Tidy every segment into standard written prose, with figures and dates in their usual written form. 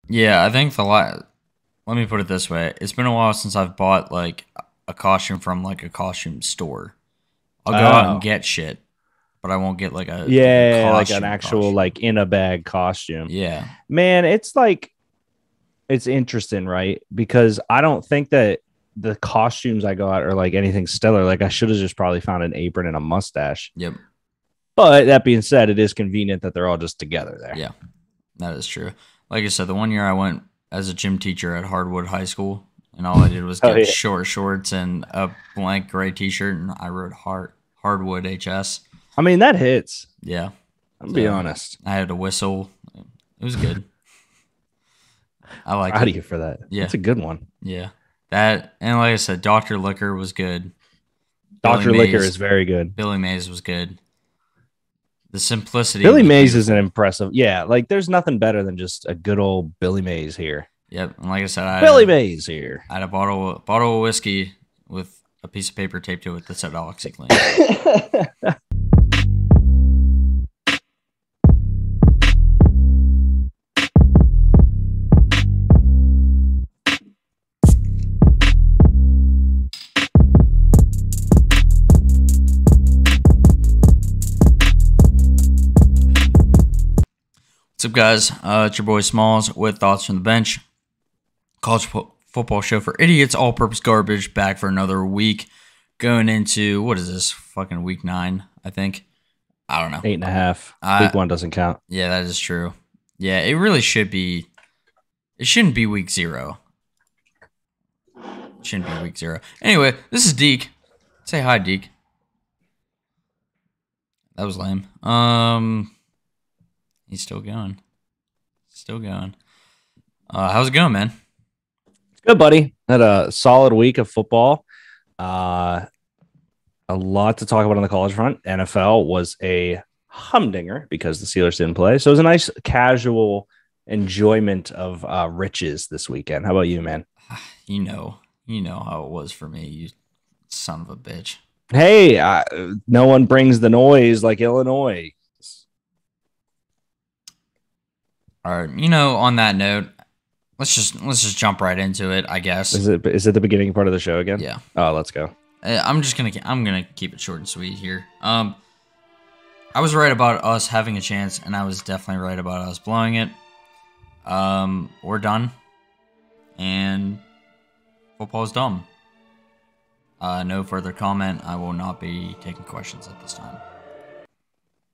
Yeah, I think let me put it this way. It's been a while since I've bought like a costume from like a costume store. I'll go out and Oh, get shit, but I won't get like a yeah, like an actual costume. like in a bag costume. Yeah. Man, it's like it's interesting, right? Because I don't think that the costumes I got are like anything stellar. Like I should have just probably found an apron and a mustache. Yep. But that being said, it is convenient that they're all just together there. Yeah. That is true. Like I said, the one year I went as a gym teacher at Hardwood High School, and all I did was Oh get yeah. short shorts and a blank gray T-shirt, and I wrote Hardwood HS. I mean, that hits. Yeah. I'm gonna be So honest. I had a whistle. It was good. I liked Proud it. of you for that. Yeah. That's a good one. Yeah. That and like I said, Doctor Liquor was good. Billy Dr. Liquor is Mays. very good. Billy Mays was good. The simplicity Billy was Mays is an beautiful. impressive. Yeah, like there's nothing better than just a good old Billy Mays here. Yep. And like I said, Billy Mays here. I had a bottle of whiskey with a piece of paper taped to it that said OxyClean. What's up, guys? It's your boy Smalls with Thoughts from the Bench. Football show for idiots, all-purpose garbage. Back for another week. Going into, what is this? Fucking week 9, I think. I don't know. 8.5. Uh, Week 1 doesn't count. yeah, that is true. Yeah, it really should be. It shouldn't be week 0. It shouldn't be week 0. Anyway, this is Deke. Say hi, Deke. That was lame. He's still going. Still going. How's it going, man? Good, buddy. Had a solid week of football. Uh, a lot to talk about on the college front. NFL was a humdinger because the Steelers didn't play. So it was a nice casual enjoyment of riches this weekend. How about you, man? You know how it was for me, you son of a bitch. Hey, no one brings the noise like Illinois. All right, on that note, let's just jump right into it, I guess. Is it the beginning part of the show again? Yeah. Oh, let's go. I'm gonna keep it short and sweet here. I was right about us having a chance, and I was definitely right about us blowing it. We're done, and football's dumb. No further comment. I will not be taking questions at this time.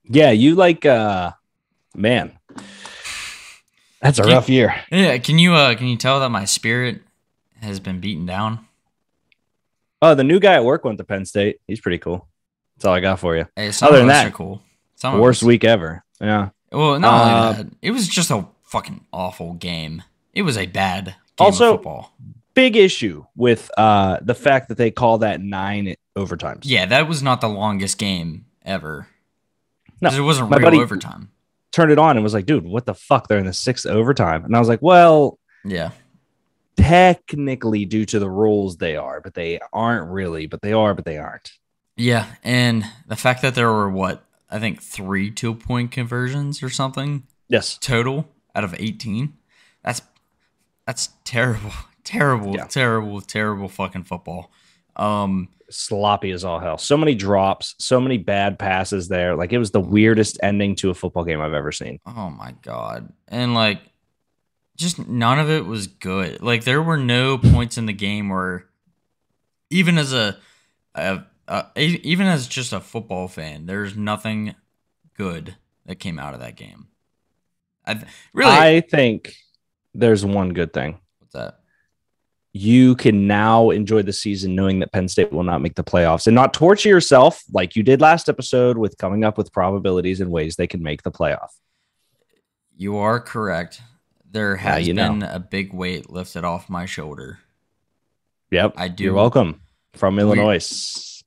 Yeah, you like man. That's a rough year. Yeah, can you tell that my spirit has been beaten down? Oh, the new guy at work went to Penn State. He's pretty cool. That's all I got for you. Hey, some Other of than us that, are cool. Some of worst us. week ever. Yeah. Well, not only that, it was just a fucking awful game. It was a bad game of Also, football. big issue with the fact that they call that 9 overtimes. Yeah, that was not the longest game ever. No, Because it wasn't my real buddy overtime. turned it on and was like, dude, what the fuck? They're in the 6th overtime. And I was like, well, Yeah. technically due to the rules they are, but they aren't really, but they are, but they aren't. Yeah, and the fact that there were, I think 3 2-point conversions or something Yes. total out of 18. That's terrible. Terrible, Yeah. terrible, terrible fucking football. Sloppy as all hell. So many drops, so many bad passes there. Like it was the weirdest ending to a football game I've ever seen. Oh my god. And just none of it was good. Like there were no points in the game where even as even as just a football fan, there's nothing good that came out of that game. I think there's one good thing. What's that? You can now enjoy the season knowing that Penn State will not make the playoffs and not torture yourself like you did last episode with coming up with probabilities and ways they can make the playoff. You are correct. There has been a big weight lifted off my shoulder. Yep. I do. You're welcome from Illinois.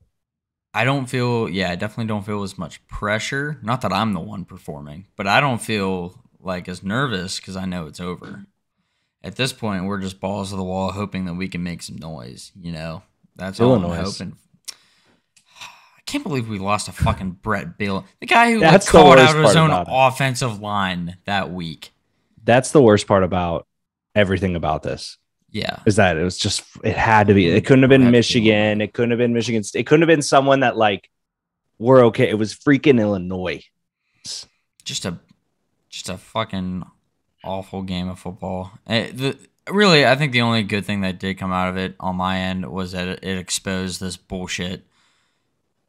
I definitely don't feel as much pressure. Not that I'm the one performing, but I don't feel like as nervous because I know it's over. At this point, we're just balls to the wall, hoping that we can make some noise. That's all I'm hoping. I can't believe we lost to fucking Brett Bill, the guy who called out his own offensive line that week. That's the worst part about everything about this. Yeah. Is that it had to be. It couldn't have been Michigan. It couldn't have been Michigan. It couldn't have been someone that like we're okay. It was freaking Illinois. Just a fucking awful game of football. Really, I think the only good thing that did come out of it on my end was that it exposed this bullshit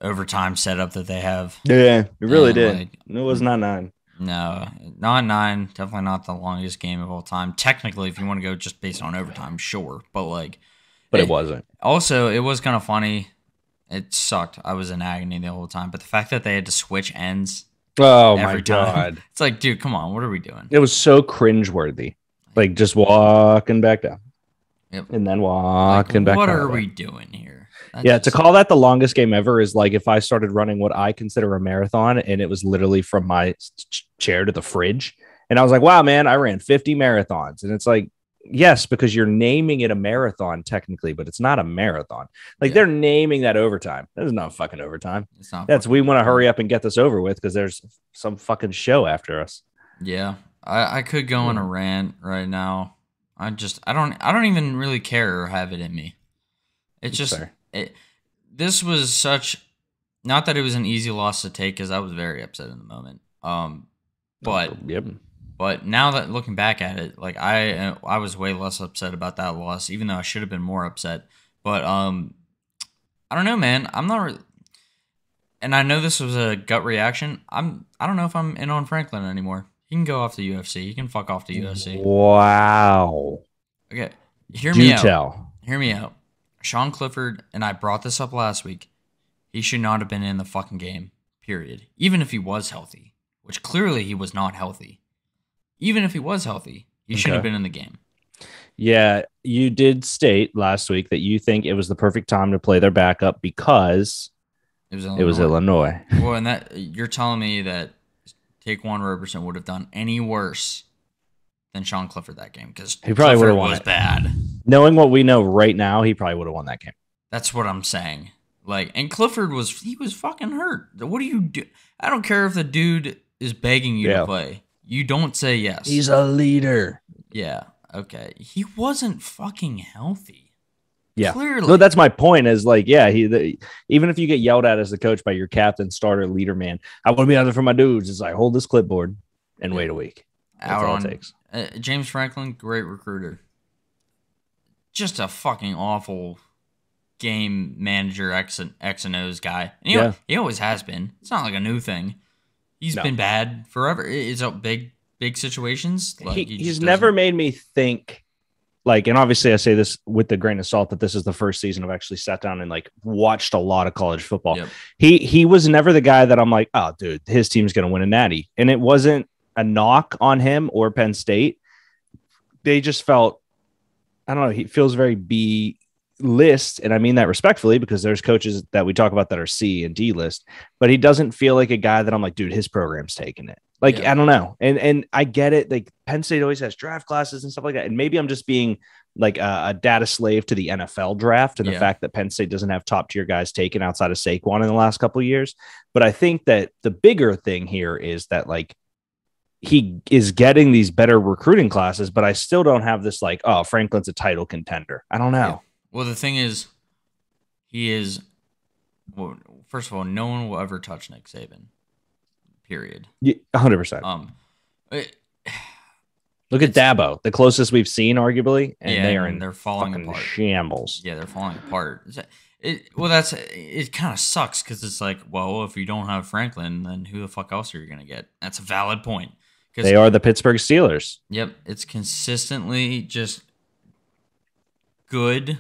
overtime setup that they have. Yeah, it really did. Like, it was not 9. No, not 9. Definitely not the longest game of all time. Technically, if you want to go just based on overtime, sure. But it wasn't. Also, it was kind of funny. It sucked. I was in agony the whole time. But the fact that they had to switch ends. Oh my God. It's like, dude, come on. What are we doing? It was so cringeworthy. Like just walking back down. Yep. And then walking back. What are we doing here? To call that the longest game ever is like if I started running what I consider a marathon and it was literally from my chair to the fridge. And I was like, wow, man, I ran 50 marathons. And it's like, yes, because you're naming it a marathon technically, but it's not a marathon. Like they're naming that overtime. That is not fucking overtime. It's not. We want to hurry up and get this over with because there's some fucking show after us. Yeah. I could go on a rant right now. I don't even really care or have it in me. It's just this was such, not that it was an easy loss to take because I was very upset in the moment. But now that looking back at it, like I was way less upset about that loss, even though I should have been more upset. But I don't know, man. I'm not. And I know this was a gut reaction. I don't know if I'm in on Franklin anymore. He can go off the UFC. He can fuck off the UFC. Wow. Okay, hear me out. Sean Clifford, and I brought this up last week, he should not have been in the fucking game, period. Even if he was healthy, which clearly he was not healthy. Even if he was healthy, he shouldn't have been in the game. Yeah, you did state last week that you think it was the perfect time to play their backup because it was Illinois. Well, and that you're telling me that Taquan Roberson would have done any worse than Sean Clifford that game because he probably would have won. Was bad. Knowing what we know right now, he probably would have won that game. That's what I'm saying. Like, and Clifford was fucking hurt. What do you do? I don't care if the dude is begging you to play. You don't say yes. He's a leader. Yeah. Okay. He wasn't fucking healthy. Yeah. Clearly. No, that's my point. Is like, even if you get yelled at as the coach by your captain, starter, leader, man, I want to be out there for my dudes. It's like hold this clipboard and wait a week. That's all it takes. James Franklin, great recruiter. Just a fucking awful game manager, X and O's guy. And he always has been. It's not like a new thing. He's been bad forever. It's a big situations. Like he's never made me think. Like, and obviously I say this with the grain of salt that this is the first season I've actually sat down and like watched a lot of college football. Yep. He was never the guy that I'm like, oh, dude, his team's going to win a natty. And it wasn't a knock on him or Penn State. They just felt, I don't know, he feels very B list. And I mean that respectfully because there's coaches that we talk about that are C and D list, but he doesn't feel like a guy that I'm like, dude, his program's taking it. Like, I don't know. And I get it. Like Penn State always has draft classes and stuff like that. And maybe I'm just being like a data slave to the NFL draft and the fact that Penn State doesn't have top tier guys taken outside of Saquon in the last couple of years. But I think that the bigger thing here is that like he is getting these better recruiting classes, but I still don't have this like, oh, Franklin's a title contender. I don't know. Yeah. Well, the thing is, he is, well, first of all, no one will ever touch Nick Saban. Period. 100%. Look at Dabo, the closest we've seen, arguably, and they're falling apart. Shambles. Yeah, they're falling apart. It kind of sucks because it's like, well, if you don't have Franklin, then who the fuck else are you gonna get? That's a valid point. They are the Pittsburgh Steelers. Yep, it's consistently just good.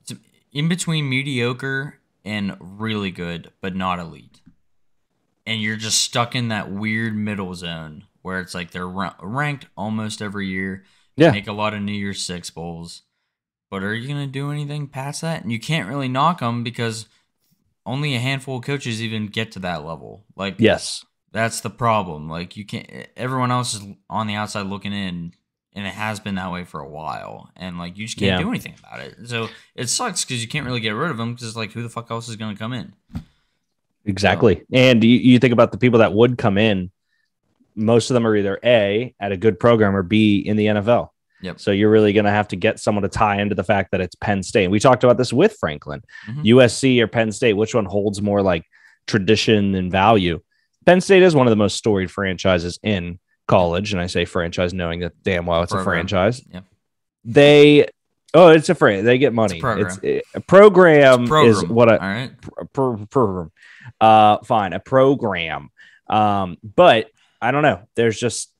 It's in between mediocre and really good, but not elite. And you're just stuck in that weird middle zone where it's like they're ranked almost every year. Yeah. Make a lot of New Year's Six bowls. But are you going to do anything past that? And you can't really knock them because only a handful of coaches even get to that level. Like, yes, that's the problem. Like, you can't, everyone else is on the outside looking in, and it has been that way for a while. And like, you just can't do anything about it. So it sucks because you can't really get rid of them because it's like, who the fuck else is going to come in? Exactly. So, and you think about the people that would come in, most of them are either A, at a good program, or B, in the NFL. Yep. So you're really going to have to get someone to tie into the fact that it's Penn State. And we talked about this with Franklin. USC or Penn State, which one holds more like tradition and value? Penn State is one of the most storied franchises in college. And I say franchise knowing that damn well it's a franchise. Yep. They get money. A program is what all right. Program. Fine, a program. But I don't know. There's just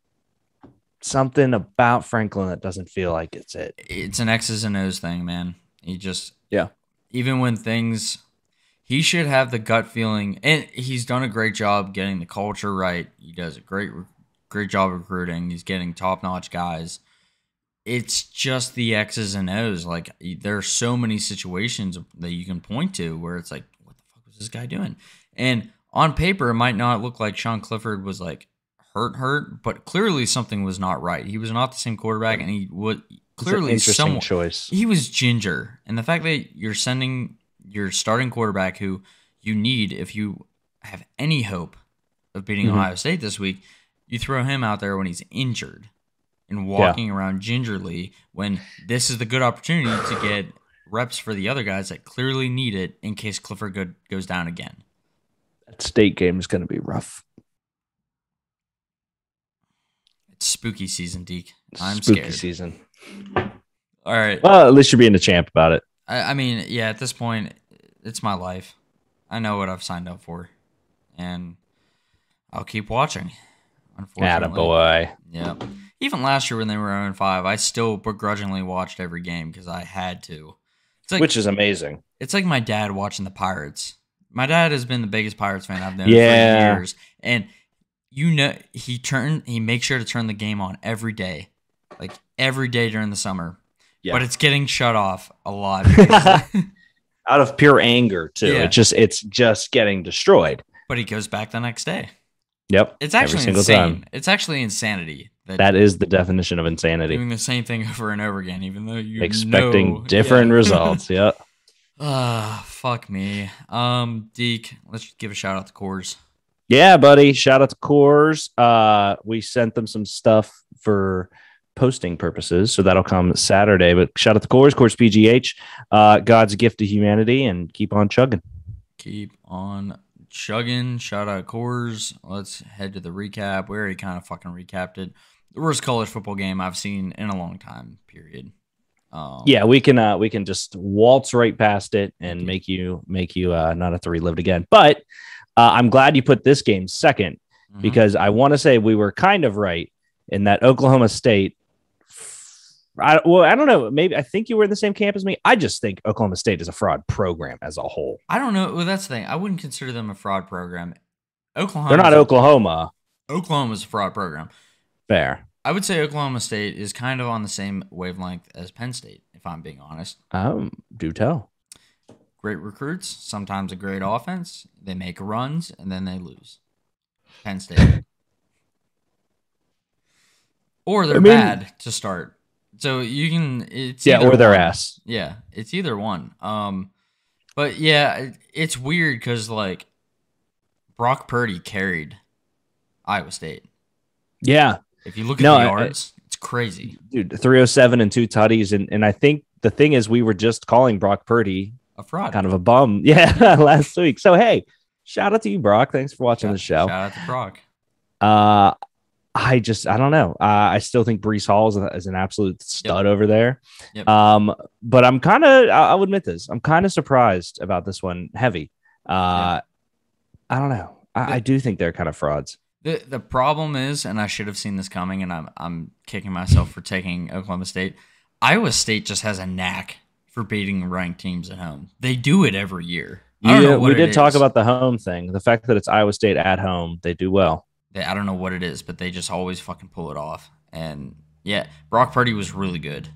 something about Franklin that doesn't feel like it's it. It's an X's and O's thing, man. Yeah. Even when things, he should have the gut feeling, and he's done a great job getting the culture right. He does a great job recruiting. He's getting top-notch guys. It's just the X's and O's. Like, there are so many situations that you can point to where it's like, what the fuck was this guy doing? And on paper, it might not look like Sean Clifford was like hurt, but clearly something was not right. He was not the same quarterback, and he would clearly interesting choice. He was ginger, and the fact that you're sending your starting quarterback, who you need if you have any hope of beating Ohio State this week, you throw him out there when he's injured and walking around gingerly, when this is the good opportunity to get reps for the other guys that clearly need it in case Clifford goes down again. That State game is going to be rough. It's spooky season, Deke. I'm spooky scared. Season. All right. Well, at least you're being a champ about it. I mean, yeah, at this point, it's my life. I know what I've signed up for, and I'll keep watching, unfortunately. Attaboy. Yeah. Even last year when they were 0-5, I still begrudgingly watched every game because I had to. It's like, which is amazing. It's like my dad watching the Pirates. My dad has been the biggest Pirates fan I've known for years. And he makes sure to turn the game on every day. Like every day during the summer. Yeah. But it's getting shut off a lot. Out of pure anger, too. Yeah. It's just getting destroyed. But he goes back the next day. Yep. It's actually insane. Time. It's actually insanity. That is the definition of insanity. Doing the same thing over and over again, even though you expecting different results. Yeah. Fuck me. Deke, let's give a shout out to Coors. Yeah, buddy. Shout out to Coors. We sent them some stuff for posting purposes, so that'll come Saturday. But shout out to Coors PGH. God's gift to humanity, and keep on chugging. Keep on chugging. Shout out Coors. Let's head to the recap. We already kind of fucking recapped it. The worst college football game I've seen in a long time, period. Yeah, we can just waltz right past it and make you not have to relive it again. But I'm glad you put this game second, because I want to say we were kind of right in that Oklahoma State. I don't know. Maybe I think you were in the same camp as me. I just think Oklahoma State is a fraud program as a whole. I don't know. Well, that's the thing. I wouldn't consider them a fraud program. They're not Oklahoma. Oklahoma's a fraud program. Fair. I would say Oklahoma State is kind of on the same wavelength as Penn State, if I'm being honest. Do tell. Great recruits, sometimes a great offense. They make runs, and then they lose. Penn State. Or they're bad to start. So you can... or their ass. Yeah, it's either one. But yeah, it's weird because, like, Brock Purdy carried Iowa State. Yeah. If you look at the yards, it's crazy. Dude, 307 and 2 tutties. And I think the thing is, we were just calling Brock Purdy a fraud. Kind of a bum. Yeah, last week. So, hey, shout out to you, Brock. Thanks for watching the show. Shout out to Brock. I don't know. I still think Breece Hall is an absolute stud over there. Yep. But I'll admit this. I'm kind of surprised about this one heavy. I don't know. I do think they're kind of frauds. The problem is, and I should have seen this coming, and I'm kicking myself for taking Oklahoma State. Iowa State just has a knack for beating ranked teams at home. They do it every year. We did talk about the home thing. The fact that it's Iowa State at home, they do well. I don't know what it is, but they just always fucking pull it off. And yeah, Brock Purdy was really good.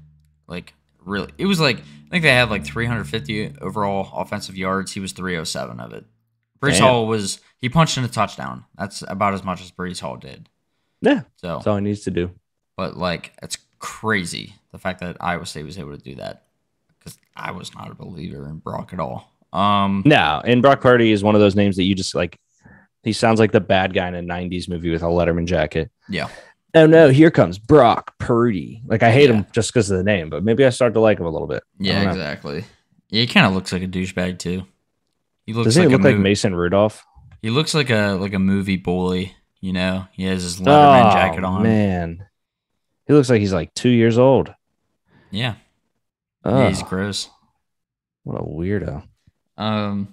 Like, really. It was like, I think they had like 350 overall offensive yards. He was 307 of it. Breece Hall he punched in a touchdown. That's about as much as Breece Hall did. Yeah. So that's all he needs to do. But, like, it's crazy the fact that Iowa State was able to do that, because I was not a believer in Brock at all. No, and Brock Purdy is one of those names that you just like. He sounds like the bad guy in a 90s movie with a Letterman jacket. Yeah. Oh no, here comes Brock Purdy. Like I hate Yeah. him just because of the name, but maybe I start to like him a little bit. I Yeah, don't know. exactly. Yeah, he kind of looks like a douchebag too. He looks Doesn't he like a look like movie. Mason Rudolph? He looks like a movie bully. You know, he has his Letterman Oh jacket on. man, he looks like he's like 2 years old. Yeah, yeah, he's Oh, gross. what a weirdo. Um.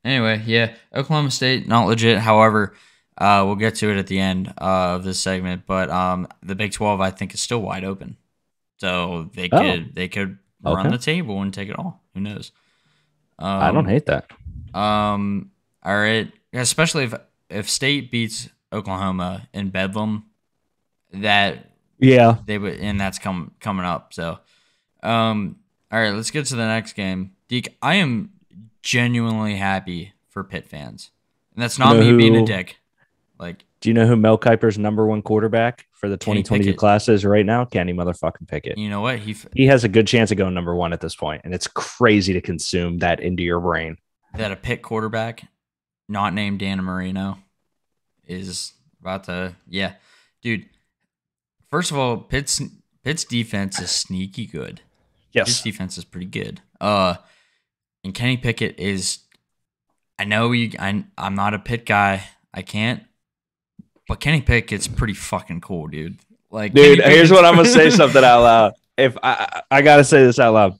Anyway, yeah, Oklahoma State not legit. However, we'll get to it at the end of this segment. But the Big 12 I think is still wide open, so Oh, they could run okay. the table and take it all. Who knows? I don't Um. hate that. All right. Especially if State beats Oklahoma in Bedlam, that Yeah. they would, and that's coming up. So, all right. Let's get to the next game. Deke, I am genuinely happy for Pitt fans, and that's You not know me being a who? dick. Like Do you know who Mel Kiper's number one quarterback for the Kenny 2022 Pickett. class is right now? Kenny motherfucking Pickett. You know what? He has a good chance of going number one at this point, and it's crazy to consume that into your brain. That a Pitt quarterback, not named Dan Marino, is about to. Yeah, dude. First of all, Pitt's defense is sneaky good. Pitt's Yes. defense is pretty good. And Kenny Pickett is. I know you. I'm not a Pitt guy. I can't. But Kenny Pickett's pretty fucking cool, dude. Like, Dude, Kenny here's what I'm gonna say Pickett's- something out loud. If I gotta say this out loud,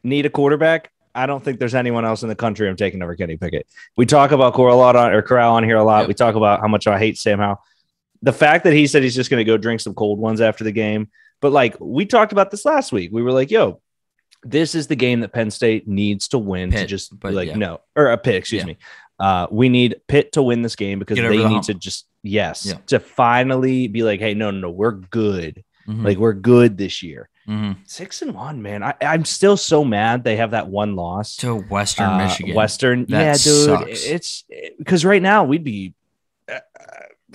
need a quarterback. I don't think there's anyone else in the country I'm taking over Kenny Pickett. We talk about Corral on here a lot. Yep. We talk about how much I hate Sam Howell. The fact that he said he's just going to go drink some cold ones after the game, but like we talked about this last week, we were like, "Yo, this is the game that Penn State needs to win Pitt, to just but like yeah. no or a Pitt, excuse me. We need Pitt to win this game because Get over they the need hump. to just Yeah. to finally be like, hey, no, we're good. Mhm. Like we're good this year. Mhm. 6-1, man. I'm still so mad they have that one loss To Western Michigan. Western, That yeah, dude. sucks. It's because right now we'd be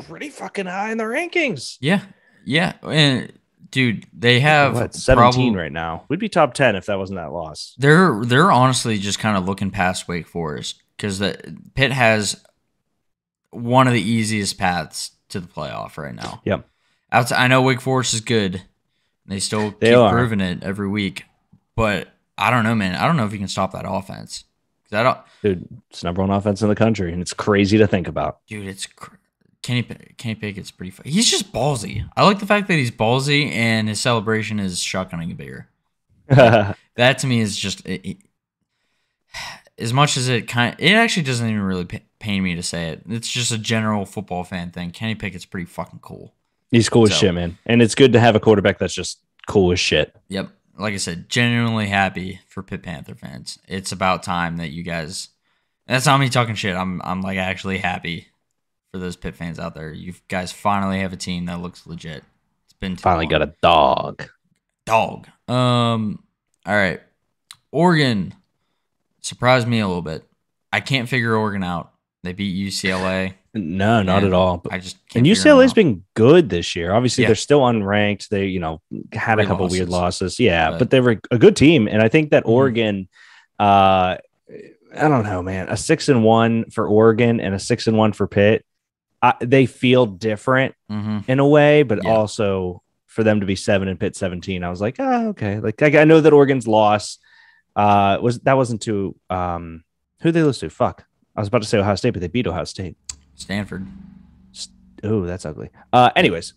pretty fucking high in the rankings. Yeah, yeah, and dude, they have What 17 probably right now? We'd be top 10 if that wasn't that loss. they're honestly just kind of looking past Wake Forest because the Pitt has one of the easiest paths to the playoff right now. Yep. I know Wake Forest is good. They still They keep are. proving it every week, but I don't know, man. I don't know if you can stop that offense. 'Cause I don't, Dude, it's number one offense in the country, and it's crazy to think about. dude. Kenny Pickett's pretty. He's just ballsy. I like the fact that he's ballsy and his celebration is shotgunning a beer. That to me is just as much as it actually doesn't even really pain me to say it. It's just a general football fan thing. Kenny Pickett's pretty fucking cool. He's cool as So- shit, man. And it's good to have a quarterback that's just cool as shit. Yep. Like I said, genuinely happy for Pitt Panther fans. It's about time that you guys. That's not me talking shit. I'm like actually happy for those Pitt fans out there. You guys finally have a team that looks legit. It's been too Finally long. got a dog. Dog. All right. Oregon surprised me a little bit. I can't figure Oregon out. They beat UCLA. No, not and at all. I just And can't figure them UCLA's out. been good this year. Obviously, Yeah. they're still unranked. They, had a Three couple weird losses. Yeah, but- but they were a good team. And I think that Mhm. Oregon, I don't know, man. A 6-1 for Oregon and a 6-1 for Pitt. They feel different Mhm. in a way, but Yeah. also for them to be 7 and Pitt 17, I was like, oh, okay. Like I know that Oregon's loss wasn't to who they lose to? Fuck. I was about to say Ohio State, but they beat Ohio State. Stanford. Oh, that's ugly. Anyways,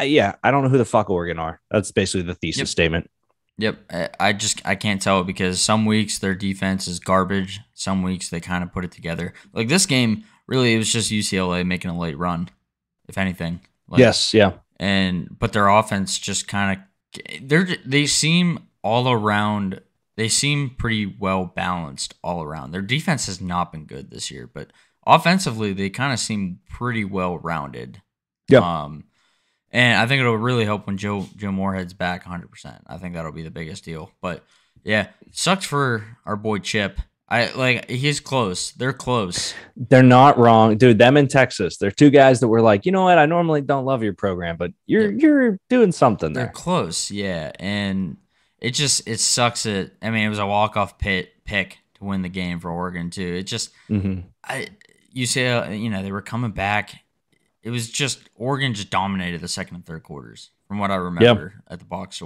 yeah, I don't know who the fuck Oregon are. That's basically the thesis Yep. statement. Yep. I can't tell because some weeks their defense is garbage. Some weeks they kind of put it together. Like this game, really, it was just UCLA making a late run, if anything. Like, Yes, yeah. but their offense just kind of they seem all around. They seem pretty well balanced all around. Their defense has not been good this year, but offensively they kind of seem pretty well rounded. Yeah. And I think it'll really help when Joe Moorhead's back 100%. I think that'll be the biggest deal. But yeah, sucks for our boy Chip. He's close. They're close. They're not wrong. Dude, them in Texas. They're two guys that were like, you know what? I normally don't love your program, but you're doing something They're there. close, yeah. And it sucks that it was a walk-off pick to win the game for Oregon too. It just Mhm. UCLA, they were coming back. it was just Oregon just dominated the second and third quarters. From what I Yeah. remember at the box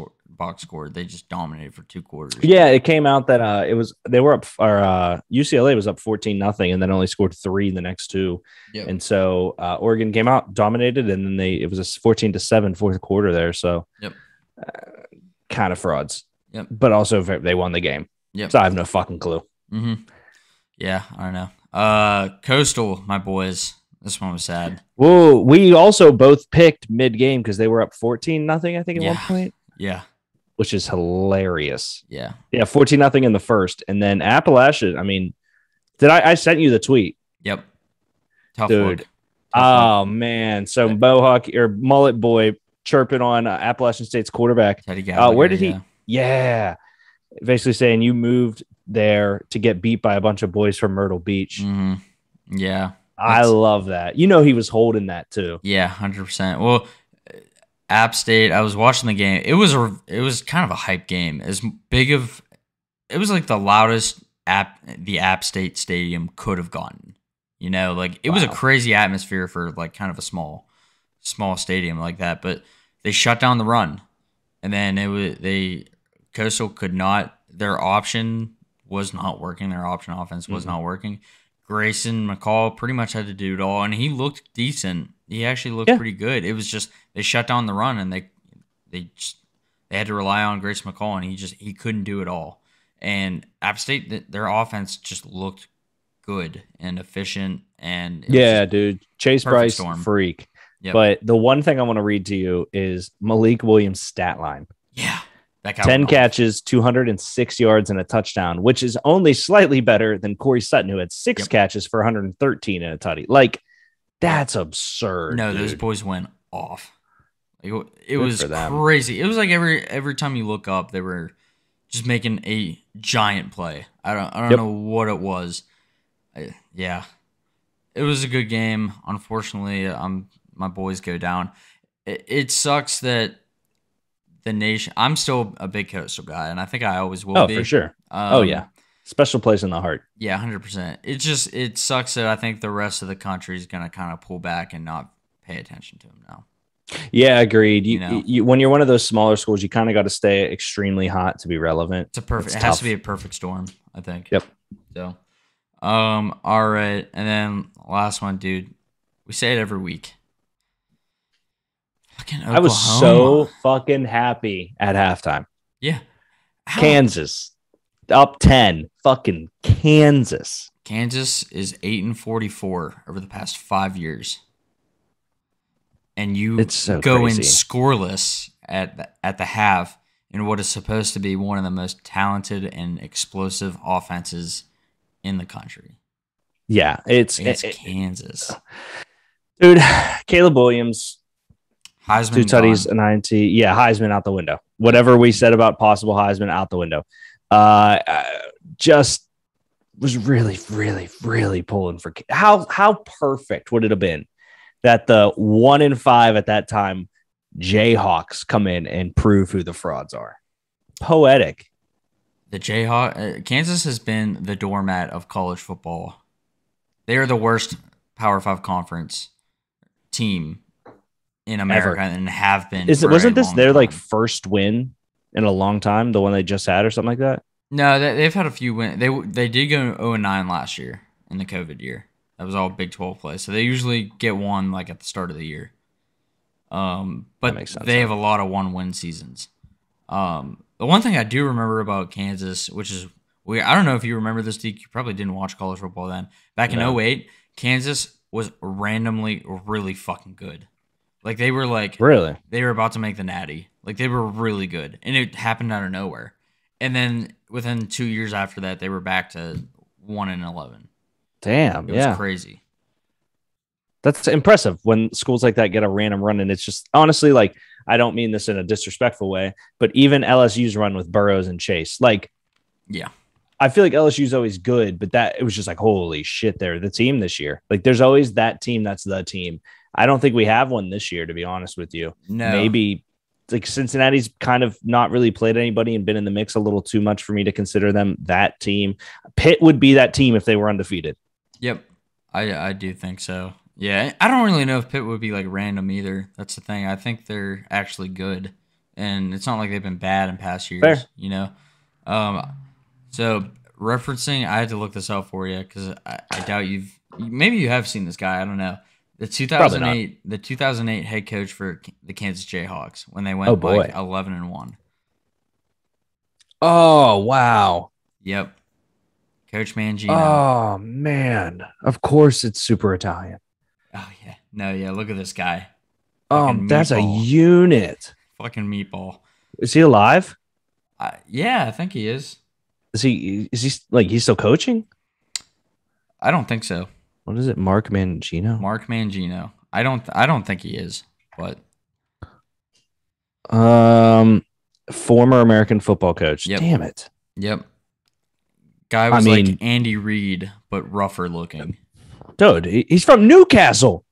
score, they just dominated for 2 quarters. Yeah, it came out that they were up, or UCLA was up 14-0 and then only scored 3 in the next 2. Yep. And so Oregon came out, dominated, and then it was a 14-7 fourth quarter there. So Yep. Kind of frauds. Yep. But also they won the game. Yep. So I have no fucking clue. Mm-hmm. Yeah, I don't know. Coastal, my boys. This one was sad. Whoa, we also both picked mid-game because they were up 14-0, I think, at one point. Yeah. Which is hilarious. Yeah. Yeah, 14-0 in the first. And then Appalachia, I mean, I sent you the tweet. Yep. Tough dude. look. Oh, man. So Mohawk or Mullet Boy chirping on Appalachian State's quarterback. Teddy Gallagher, where did he? Yeah. Basically saying you moved there to get beat by a bunch of boys from Myrtle Beach. Mm-hmm. Yeah. I love that. You know he was holding that too. Yeah, 100%. Well, App State, I was watching the game. It was kind of a hype game. It was like the loudest the App State stadium could have gotten. You know, like it was a crazy atmosphere for like kind of a small stadium like that, but they shut down the run. And then Coastal could not, their option was not working. Their option offense was not working. Grayson McCall pretty much had to do it all, and he looked decent. He actually looked pretty good. It was just they shut down the run, and they had to rely on Grayson McCall, and he couldn't do it all. And App State, their offense just looked good and efficient, and dude, Chase Bryce freak. Yep. But the one thing I want to read to you is Malik Williams' stat line. Yeah. 10 catches, 206 yards, and a touchdown, which is only slightly better than Corey Sutton, who had 6 catches for 113 and a tutty. Like, that's absurd. No, dude. Those boys went off. It was crazy. It was like every time you look up, they were just making a giant play. I don't know what it was. It was a good game. Unfortunately, my boys go down. It sucks that the nation. I'm still a big Coastal guy, and I think I always will be. Oh, for sure. Special place in the heart. Yeah, 100%. It sucks that I think the rest of the country is going to kind of pull back and not pay attention to them now. Yeah, agreed. You when you're one of those smaller schools, you kind of got to stay extremely hot to be relevant. It has to be a perfect storm, I think. Yep. So, all right, and then last one, dude. We say it every week. I was so fucking happy at halftime. Yeah. Kansas up 10. Fucking Kansas. Kansas is 8-44 over the past 5 years. And you go in scoreless at the half in what is supposed to be one of the most talented and explosive offenses in the country. Yeah, it's Kansas. Dude, Caleb Williams, Heisman 2 tutties, a 90. Yeah, Heisman out the window. Whatever we said about possible Heisman out the window. Just was really, really, really pulling for how perfect would it have been that the 1-5 at that time Jayhawks come in and prove who the frauds are. Poetic. The Kansas has been the doormat of college football. They are the worst Power 5 conference team in America and have been. Wasn't this their like first win in a long time? The one they just had or something like that? No, they've had a few wins. They did go 0-9 last year in the COVID year. That was all Big 12 play. So they usually get one like at the start of the year. But they have a lot of 1-win seasons. The one thing I do remember about Kansas, which is weird, I don't know if you remember this, Deke. You probably didn't watch college football then. Back in 2008, Kansas was randomly really fucking good. Like they were they were about to make the Natty. Like they were really good, and it happened out of nowhere. And then within 2 years after that, they were back to 1-11. Damn, it was crazy. That's impressive when schools like that get a random run, and it's just honestly like I don't mean this in a disrespectful way, but even LSU's run with Burrows and Chase, like, yeah, I feel like LSU's always good, but that it was just like holy shit, they're the team this year. Like, there's always that team that's the team. I don't think we have one this year, to be honest with you. No, maybe like Cincinnati's kind of not really played anybody and been in the mix a little too much for me to consider them that team. Pitt would be that team if they were undefeated. Yep, I do think so. Yeah, I don't really know if Pitt would be like random either. That's the thing. I think they're actually good, and it's not like they've been bad in past years. Fair. Um, so referencing, I had to look this up for you because I doubt maybe you have seen this guy. I don't know. The Probably not. 2008 head coach for the Kansas Jayhawks when they Oh went like boy. 11-1. Oh wow. Yep, Coach Mangino. Oh man. Of course it's super Italian. Oh yeah, no, yeah. Look at this guy, fucking That's a meatball, unit. fucking meatball. Is he alive? Yeah, I think he is. Is he like he's still coaching? I don't think so. What is it? Mark Mangino? Mark Mangino. I don't think he is, but Um former American football coach. yep. Damn it. Yep. Guy I was mean, like Andy Reid, but rougher looking. dude, he's from Newcastle.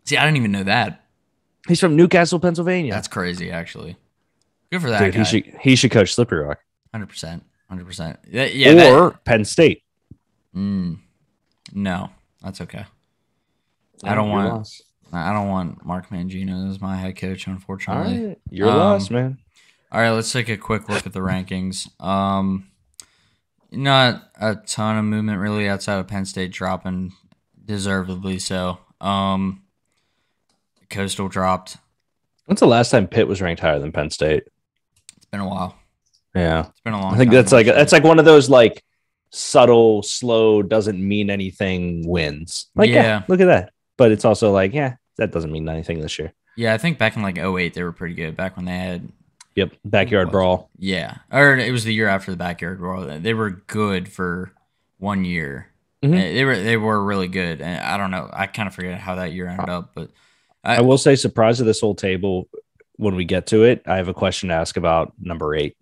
See, I didn't even know that. He's from Newcastle, Pennsylvania. That's crazy, actually. Good for that Dude, guy. he should coach Slippery Rock. 100%. 100%. Yeah. Or Penn State. No, that's okay. I don't Your want loss. Mark Mangino as my head coach, unfortunately. All right. Your loss, man. All right, let's take a quick look at the rankings. Not a ton of movement really outside of Penn State dropping deservedly so. Coastal dropped. When's the last time Pitt was ranked higher than Penn State? It's been a while. Yeah. It's been a long time. I think that's like one of those like subtle, slow, doesn't mean anything wins. Like, yeah, look at that. But it's also like, yeah, that doesn't mean anything this year. Yeah, I think back in like 08 they were pretty good. Back when they had backyard brawl. Yeah. Or it was the year after the backyard brawl. They were good for 1 year. Mm-hmm. They were really good. And I don't know. I kind of forget how that year ended up, but I will say, surprise of this whole table, when we get to it, I have a question to ask about number 8.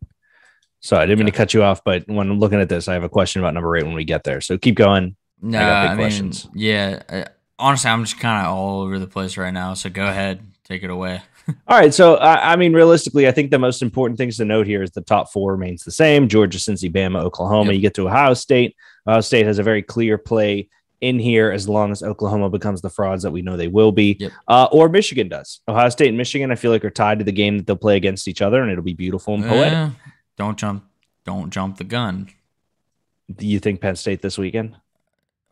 So I didn't mean to cut you off, but when I'm looking at this, I have a question about number 8 when we get there. So keep going. No, I got big questions. Yeah. Honestly, I'm just kind of all over the place right now. So go ahead, take it away. All right. So, I mean, realistically, I think the most important things to note here is the top 4 remains the same: Georgia, Cincy, Bama, Oklahoma. Yep. You get to Ohio State. Ohio State has a very clear play in here as long as Oklahoma becomes the frauds that we know they will be, or Michigan does. Ohio State and Michigan, I feel like, are tied to the game that they'll play against each other, and it'll be beautiful and poetic. Don't jump the gun. Do you think Penn State this weekend?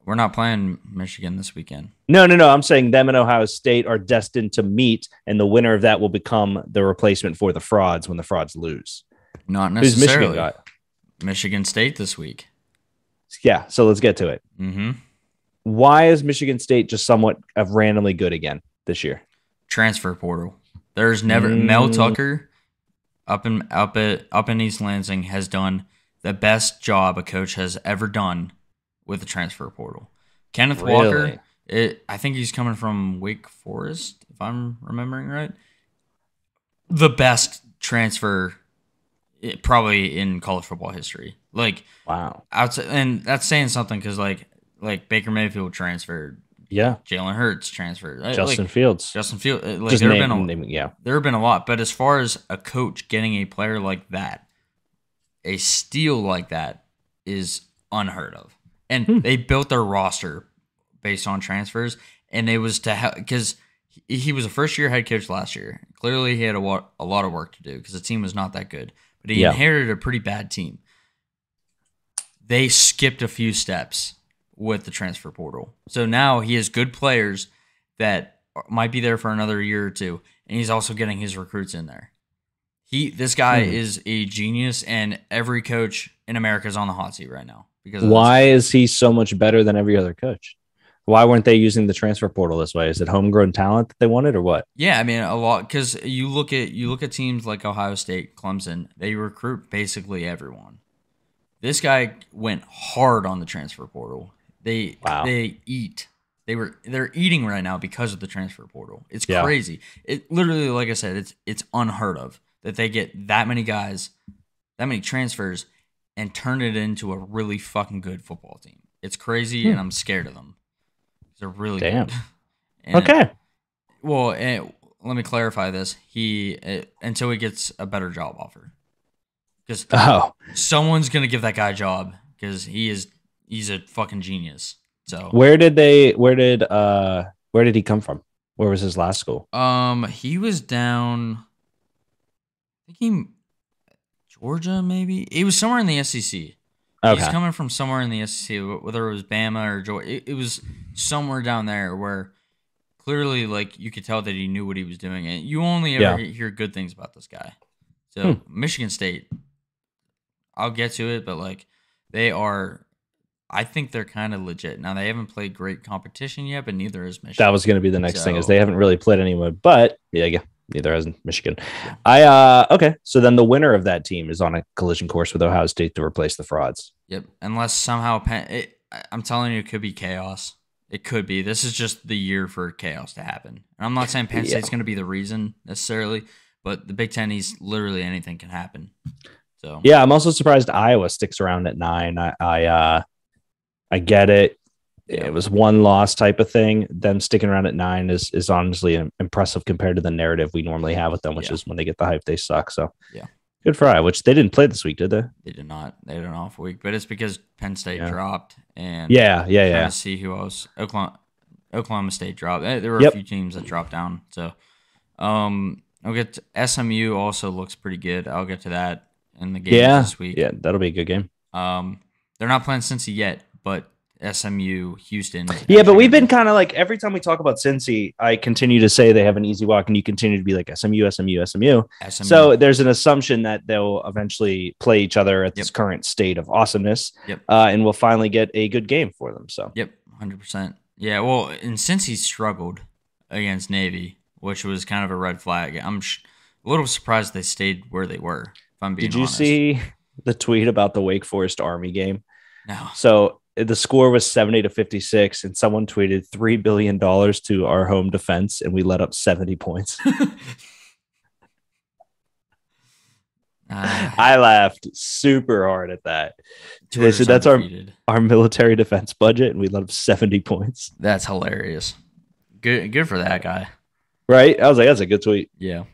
We're not playing Michigan this weekend. No. I'm saying them and Ohio State are destined to meet, and the winner of that will become the replacement for the frauds when the frauds lose. Not necessarily. Who's Michigan got? Michigan State this week. Yeah, so let's get to it. Mm-hmm. Why is Michigan State just somewhat of randomly good again this year? Transfer portal. There's never Mel Tucker up in East Lansing has done the best job a coach has ever done with the transfer portal. Kenneth Walker, I think he's coming from Wake Forest, if I'm remembering right. The best transfer probably in college football history. Like, wow. Outside, and that's saying something because like Baker Mayfield transferred. Yeah. Jalen Hurts transferred. Justin Fields. Like, there have been a lot. But as far as a coach getting a player like that, a steal like that is unheard of. And they built their roster based on transfers, and it was to help because he was a first-year head coach last year. Clearly, he had a lot of work to do because the team was not that good. But he inherited a pretty bad team. They skipped a few steps with the transfer portal. So now he has good players that might be there for another year or two, and he's also getting his recruits in there. This guy is a genius, and every coach in America is on the hot seat right now. Because why is he so much better than every other coach? Why weren't they using the transfer portal this way? Is it homegrown talent that they wanted, or what? Yeah, I mean a lot because you look at teams like Ohio State, Clemson. They recruit basically everyone. This guy went hard on the transfer portal. They eat. They're eating right now because of the transfer portal. It's crazy. It literally, like I said, it's unheard of that they get that many guys, that many transfers, and turn it into a really fucking good football team. It's crazy, and I'm scared of them. They're really good. Okay. Well, let me clarify this. Until he gets a better job offer, because someone's gonna give that guy a job because he's a fucking genius. So where did he come from? Where was his last school? he was down. I think Georgia, maybe. He was somewhere in the SEC. Okay. He's coming from somewhere in the SEC, whether it was Bama or Georgia. It was somewhere down there where clearly, like, you could tell that he knew what he was doing. And you only ever hear good things about this guy. So Michigan State, I'll get to it, but like they are. I think they're kind of legit. Now, they haven't played great competition yet, but neither is Michigan. That was going to be the next thing, is they haven't really played anyone, but neither has Michigan. Yeah. Okay. So then the winner of that team is on a collision course with Ohio State to replace the frauds. Yep. Unless somehow I'm telling you, it could be chaos. It could be. This is just the year for chaos to happen. And I'm not saying Penn State's going to be the reason necessarily, but the Big Ten East, literally anything can happen. So yeah, I'm also surprised Iowa sticks around at 9. I get it. It was one loss type of thing. Them sticking around at 9 is honestly impressive compared to the narrative we normally have with them, which is when they get the hype, they suck. So good for Iowa, which they didn't play this week, did they? They did not. They had an off week, but it's because Penn State dropped and trying to see who else. Oklahoma State dropped. There were a few teams that dropped down. So I'll get to SMU. Also looks pretty good. I'll get to that in the game this week. Yeah, that'll be a good game. They're not playing Cincy yet, but SMU, Houston. Yeah, but we've been kind of like, every time we talk about Cincy, I continue to say they have an easy walk, and you continue to be like SMU. So there's an assumption that they'll eventually play each other at this current state of awesomeness, and we'll finally get a good game for them. So 100%. Yeah, well, and Cincy struggled against Navy, which was kind of a red flag. I'm a little surprised they stayed where they were, if I'm being honest. Did you see the tweet about the Wake Forest Army game? No. So the score was 70-56, and someone tweeted $3 billion to our home defense, and we let up 70 points. I laughed super hard at that. They said that's our military defense budget, and we let up 70 points. That's hilarious. Good for that guy. Right? I was like, that's a good tweet. Yeah.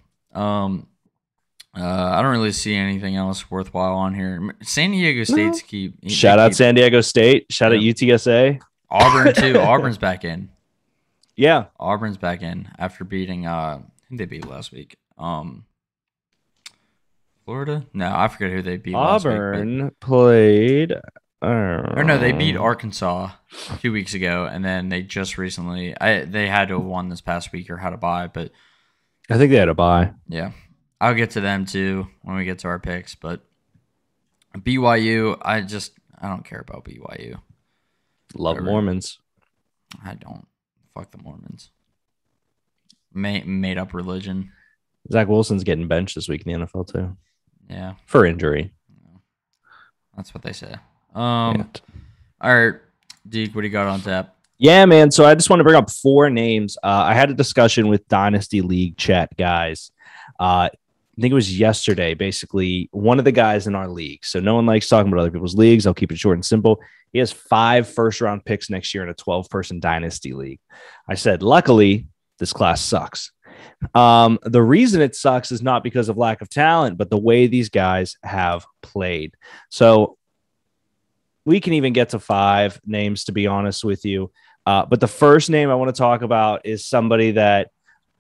I don't really see anything else worthwhile on here. San Diego State's Shout out San Diego State. Shout out UTSA. Auburn too. Auburn's back in. Yeah. Auburn's back in after beating who they beat last week. Florida? No, I forget who they beat last week. Auburn played or no, they beat Arkansas 2 weeks ago, and then they just recently they had to have won this past week or had a bye, but I think they had a bye. Yeah. I'll get to them too when we get to our picks, but BYU, I don't care about BYU. Love Mormons. I don't. Fuck the Mormons. Made up religion. Zach Wilson's getting benched this week in the NFL too. Yeah. For injury. That's what they say. All right, Deke, what do you got on tap? Yeah, man. So I just want to bring up 4 names. I had a discussion with Dynasty League chat guys. I think it was yesterday, basically, one of the guys in our league. So no one likes talking about other people's leagues. I'll keep it short and simple. He has 5 first-round picks next year in a 12-person Dynasty League. I said, luckily, this class sucks. The reason it sucks is not because of lack of talent, but the way these guys have played. So we can even get to 5 names, to be honest with you. But the first name I want to talk about is somebody that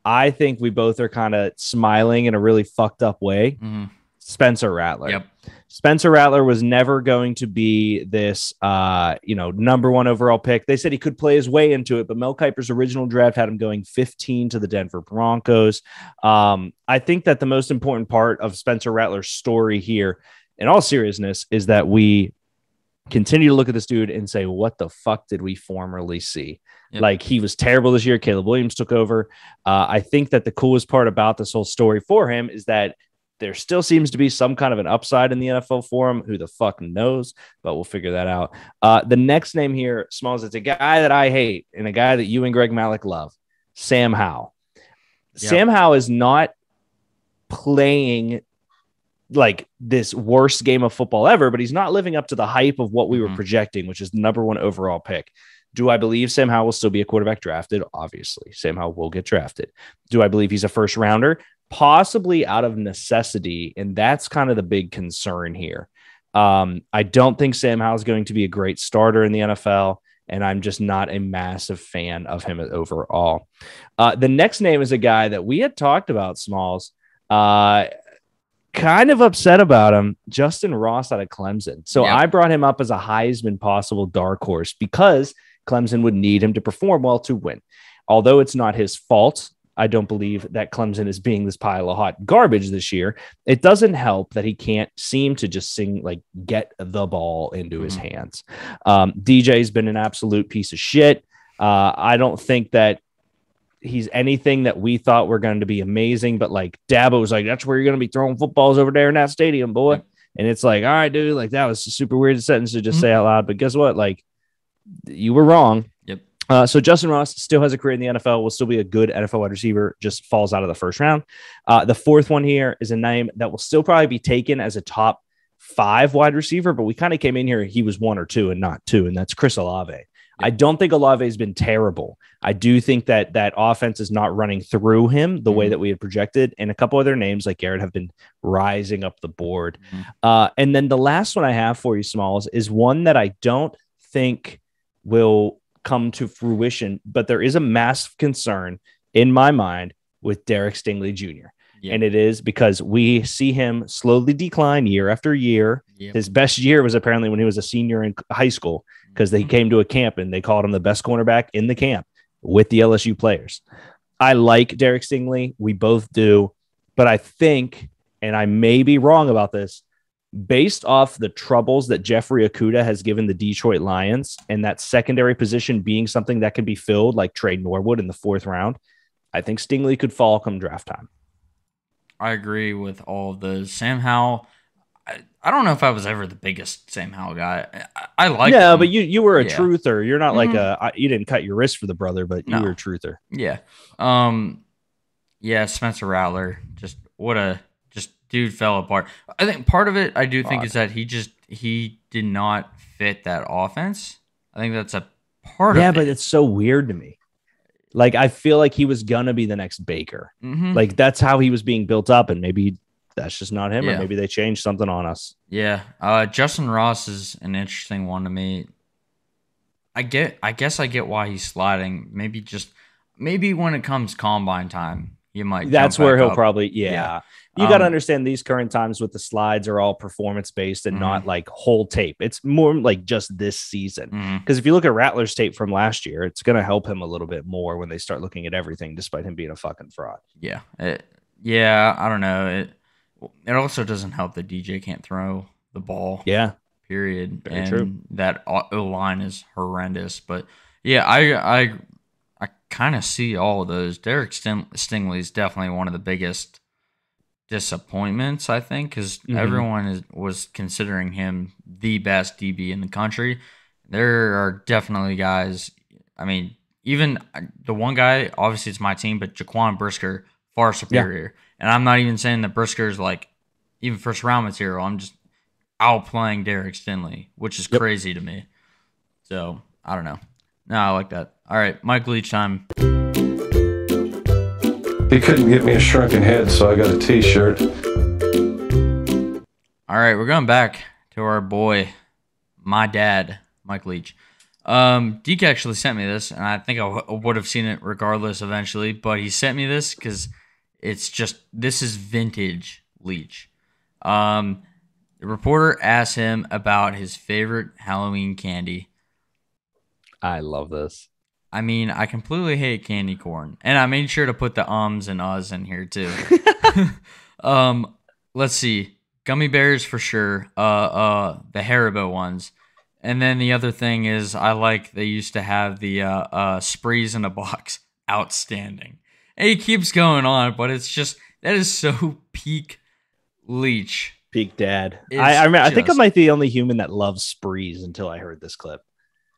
I think we both are kind of smiling in a really fucked up way. Mm-hmm. Spencer Rattler. Yep. Spencer Rattler was never going to be this, number 1 overall pick. They said he could play his way into it, but Mel Kiper's original draft had him going 15 to the Denver Broncos. I think that the most important part of Spencer Rattler's story here, in all seriousness, is that we continue to look at this dude and say, what the fuck did we formerly see? Yep. Like, he was terrible this year. Caleb Williams took over. I think that the coolest part about this whole story for him is that there still seems to be some kind of an upside in the NFL for him. Who the fuck knows? But we'll figure that out. The next name here, Smalls, it's a guy that I hate and a guy that you and Greg Malik love, Sam Howell. Yep. Sam Howell is not playing like this worst game of football ever, but he's not living up to the hype of what we were projecting, which is the number 1 overall pick. Do I believe Sam Howell will still be a quarterback drafted? Obviously, Sam Howell will get drafted. Do I believe he's a first rounder? Possibly out of necessity, and that's kind of the big concern here. I don't think Sam Howell is going to be a great starter in the NFL. and I'm just not a massive fan of him overall. The next name is a guy that we had talked about, Smalls. Kind of upset about him, Justin Ross out of Clemson. So Yep. I brought him up as a Heisman possible dark horse because Clemson would need him to perform well to win. Although it's not his fault, I don't believe that Clemson is being this pile of hot garbage this year. It doesn't help that he can't seem to just get the ball into his hands. DJ's been an absolute piece of shit. I don't think that he's anything that we thought were going to be amazing, but like Dabo was like, that's where you're going to be throwing footballs over there in that stadium, boy. Yep. And it's like, all right, dude, like that was a super weird sentence to just say out loud. But guess what? Like you were wrong. Yep. So Justin Ross still has a career in the NFL, will still be a good NFL wide receiver, just falls out of the first round. The fourth one here is a name that will still probably be taken as a top 5 wide receiver, but we kind of came in here, he was 1 or 2 and not 2, and that's Chris Olave. Yep. I don't think Olave has been terrible. I do think that offense is not running through him the way that we had projected, and a couple other names like Garrett have been rising up the board. And then the last one I have for you, Smalls, is one that I don't think will come to fruition, but there is a massive concern in my mind with Derek Stingley Jr. Yep. And it is because we see him slowly decline year after year. Yep. His best year was apparently when he was a senior in high school because they came to a camp and they called him the best cornerback in the camp with the LSU players. I like Derek Stingley. We both do. But I think, and I may be wrong about this, based off the troubles that Jeffrey Okudah has given the Detroit Lions and that secondary position being something that can be filled like Trey Norwood in the 4th round, I think Stingley could fall come draft time. I agree with all of those. Sam Howell, I don't know if I was ever the biggest Sam Howell guy. I like him. But you were a truther. You're not like you didn't cut your wrist for the brother, but you were a truther. Yeah. Spencer Rattler, just dude fell apart. I think part of it I do think is that he did not fit that offense. I think that's a part of it. Yeah, but it's so weird to me. Like, I feel like he was going to be the next Baker. Like, that's how he was being built up, and maybe that's just not him, or maybe they changed something on us. Yeah. Justin Ross is an interesting one to me. I guess I get why he's sliding. Maybe when it comes combine time, you might. That's where he'll probably, You got to understand these current times with the slides are all performance based and not like whole tape. It's more like just this season. Because if you look at Rattler's tape from last year, it's going to help him a little bit more when they start looking at everything, despite him being a fucking fraud. Yeah. I don't know. It also doesn't help that DJ can't throw the ball. Yeah. Period. Very true. That O-line is horrendous. But yeah, I kind of see all of those. Derek Stingley is definitely one of the biggest disappointments, I think, because everyone was considering him the best DB in the country. There are definitely guys. I mean, even the one guy, obviously it's my team, but Jaquan Brisker, far superior. Yeah. And I'm not even saying that Brisker's like even first round material. I'm just outplaying Derek Stingley, which is crazy to me. So I don't know. No, I like that. All right, Mike Leach time. He couldn't get me a shrunken head, so I got a t-shirt. All right, we're going back to our boy, my dad, Mike Leach. Deke actually sent me this, and I think I would have seen it regardless eventually, but he sent me this because this is vintage Leach. The reporter asked him about his favorite Halloween candy. I love this. I mean, I completely hate candy corn, and I made sure to put the ums and uhs in here too. Let's see, gummy bears for sure. The Haribo ones, and then the other thing is they used to have the sprees in a box. Outstanding. And he keeps going on, but it's just that is so peak Leach, peak dad. I think I'm like the only human that loves sprees until I heard this clip.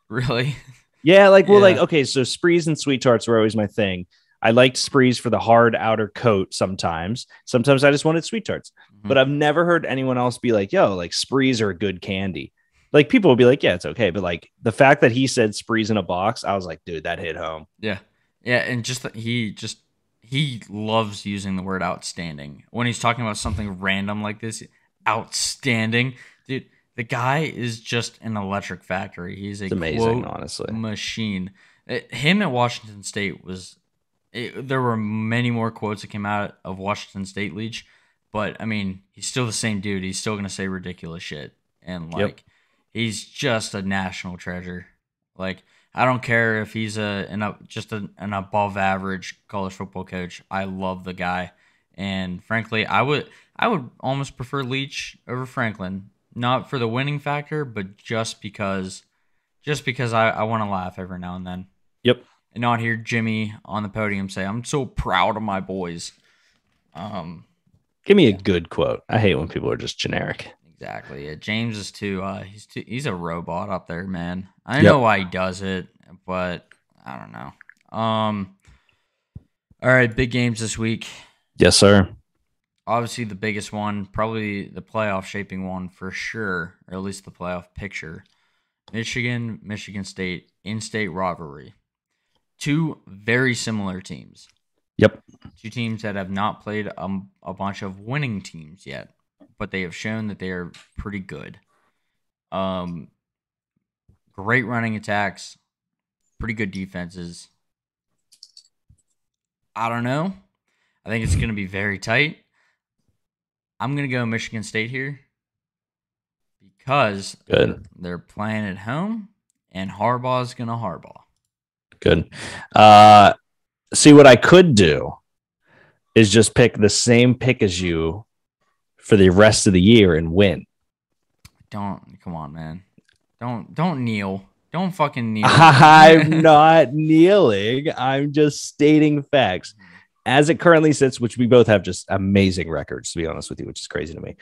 Really? Yeah, okay, so sprees and sweet tarts were always my thing. I liked sprees for the hard outer coat sometimes. Sometimes I just wanted sweet tarts. But I've never heard anyone else be like, yo, like sprees are a good candy. Like people will be like, yeah, it's okay. But like the fact that he said sprees in a box, I was like, dude, that hit home. Yeah. Yeah, and he loves using the word outstanding. When he's talking about something random like this, outstanding. Dude, The guy is just an electric factory. He's a It's amazing, quote honestly. machine. Him at Washington State was. There were many more quotes that came out of Washington State Leach, but I mean, he's still the same dude. He's still gonna say ridiculous shit, and like, he's just a national treasure. Like, I don't care if he's an above average college football coach. I love the guy, and frankly, I would almost prefer Leach over Franklin, not for the winning factor, but just because I want to laugh every now and then. Yep. And not hear Jimmy on the podium say, "I'm so proud of my boys." Give me a good quote. I hate when people are just generic. Exactly. Yeah, James is he's a robot up there, man. I know why he does it, but I don't know. All right, big games this week. Yes, sir. Obviously, the biggest one, probably the playoff shaping one for sure, or at least the playoff picture. Michigan State, in-state rivalry. Two very similar teams. Yep. Two teams that have not played a bunch of winning teams yet, but they have shown that they are pretty good. Great running attacks, pretty good defenses. I don't know. I think it's going to be very tight. I'm going to go Michigan State here because they're playing at home and Harbaugh's going to Harbaugh. Good. See, what I could do is just pick the same pick as you for the rest of the year and win. Come on, man. Don't kneel. Don't fucking kneel. I'm not kneeling. I'm just stating facts. As it currently sits, which we both have just amazing records, to be honest with you, which is crazy to me.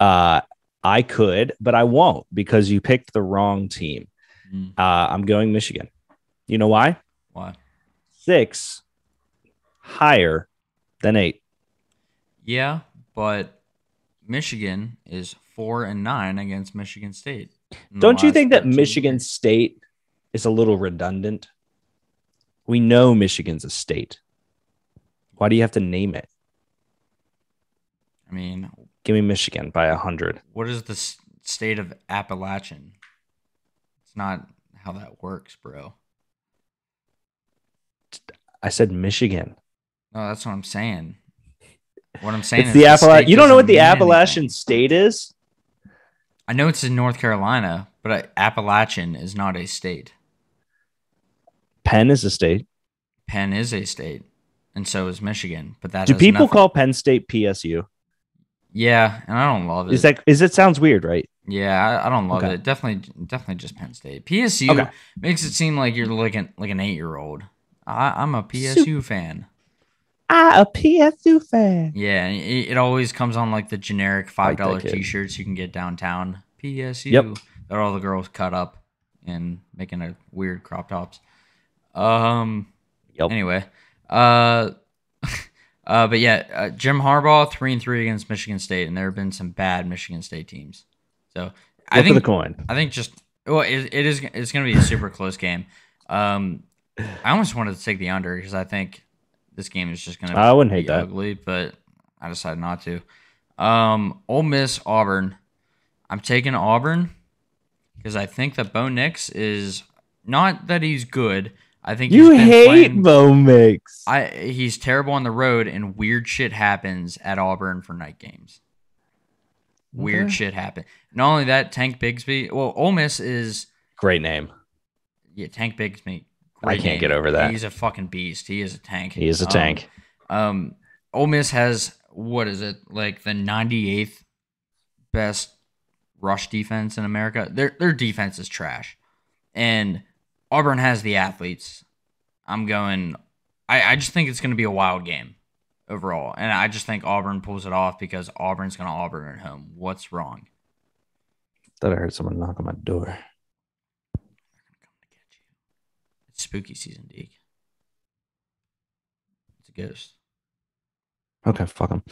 I could, but I won't because you picked the wrong team. I'm going Michigan. You know why? Why? 6 higher than 8. Yeah, but Michigan is 4-9 against Michigan State. Don't you think that Michigan State is a little redundant? We know Michigan's a state. Why do you have to name it? I mean, give me Michigan by 100. What is the state of Appalachian? It's not how that works, bro. I said Michigan. No, that's what I'm saying. What I'm saying it's is the Appalachian. You don't know what the Appalachian state is? I know it's in North Carolina, but Appalachian is not a state. Penn is a state. Penn is a state, and so is Michigan. But that do people call Penn State PSU? Yeah, and I don't love it. It sounds weird, right? Yeah, I don't love it. Definitely just Penn State. PSU makes it seem like you're like an 8-year-old. I'm a PSU fan. A PSU fan. Yeah, it always comes on like the generic $5 T-shirts you can get downtown. PSU. Yep. That all the girls cut up and making a weird crop tops. Yep. Anyway, but yeah, Jim Harbaugh 3-3 against Michigan State, and there have been some bad Michigan State teams. So I think the coin. I think it's going to be a super close game. I almost wanted to take the under because I think this game is just going to. I wouldn't hate that. Ugly, but I decided not to. Ole Miss Auburn. I'm taking Auburn because I think that Bo Nix is not that he's good. I think you hate Bo Nix. He's terrible on the road, and weird shit happens at Auburn for night games. Weird shit happens. Not only that, Tank Bigsby. Well, Ole Miss is great name. Yeah, Tank Bigsby. I can't get over that. He's a fucking beast. He is a tank. He is a tank. Ole Miss has, what is it, like the 98th best rush defense in America. Their defense is trash. And Auburn has the athletes. I just think it's going to be a wild game overall. And I just think Auburn pulls it off because Auburn's going to Auburn at home. What's wrong? Thought I heard someone knock on my door. It's spooky season, Deke. It's a ghost. Okay, fuck them.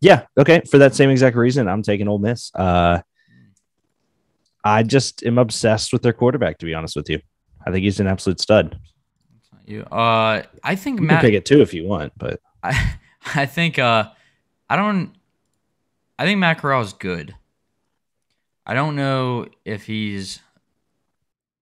Yeah, okay. For that same exact reason, I'm taking Ole Miss. I just am obsessed with their quarterback, to be honest with you. I think he's an absolute stud. That's not you. I think you can pick it too if you want, but I think Matt Corral is good. I don't know if he's